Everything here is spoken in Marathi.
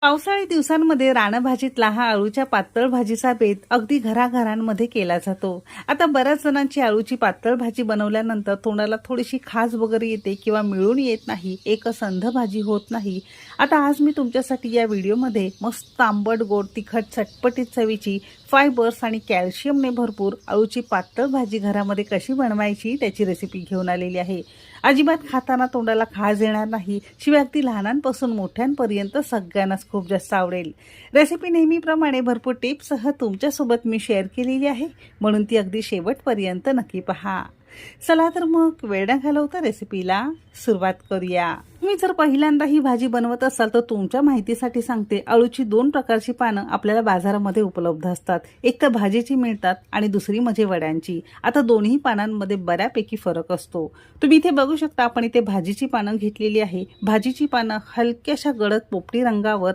पावसाळी दिवसांमध्ये रानभाजीतला हा अळूच्या पातळ भाजीचा बेत अगदी घराघरांमध्ये केला जातो। आता बऱ्याच जणांची अळूची पातळ भाजी बनवल्यानंतर तोंडाला थोडीशी खाज वगैरे येते किंवा मिळून येत नाही, एकसंध भाजी होत नाही। आता आज मी तुमच्यासाठी या व्हिडिओमध्ये मस्त आंबट गोड तिखट चटपटीत चवीची फायबर्स आणि कॅल्शियमने भरपूर अळूची पातळ भाजी घरामध्ये कशी बनवायची त्याची रेसिपी घेऊन आलेली आहे। अजिबात खाताना तोंडाला खाज येणार नाही, शिवाय अगदी लहानांपासून मोठ्यांपर्यंत सगळ्यांनाच खूप जास्त आवडेल। रेसिपी नेहमीप्रमाणे भरपूर टिप्ससह तुमच्यासोबत मी शेअर केलेली आहे, म्हणून ती अगदी शेवटपर्यंत नक्की पहा। चला तर मग वेळ न घालवता रेसिपीला सुरुवात करूया। तुम्ही जर पहिल्यांदा ही भाजी बनवत असाल तर तुमच्या माहितीसाठी सांगते, अळूची दोन प्रकारची पानं आपल्याला बाजारामध्ये उपलब्ध असतात। एक तर भाजीची मिळतात आणि दुसरी म्हणजे वड्यांची। आता दोन्ही पानांमध्ये बऱ्यापैकी फरक असतो। तुम्ही इथे बघू शकता, आपण इथे भाजीची पानं घेतलेली आहे। भाजीची पानं हलक्याशा गडद पोपटी रंगावर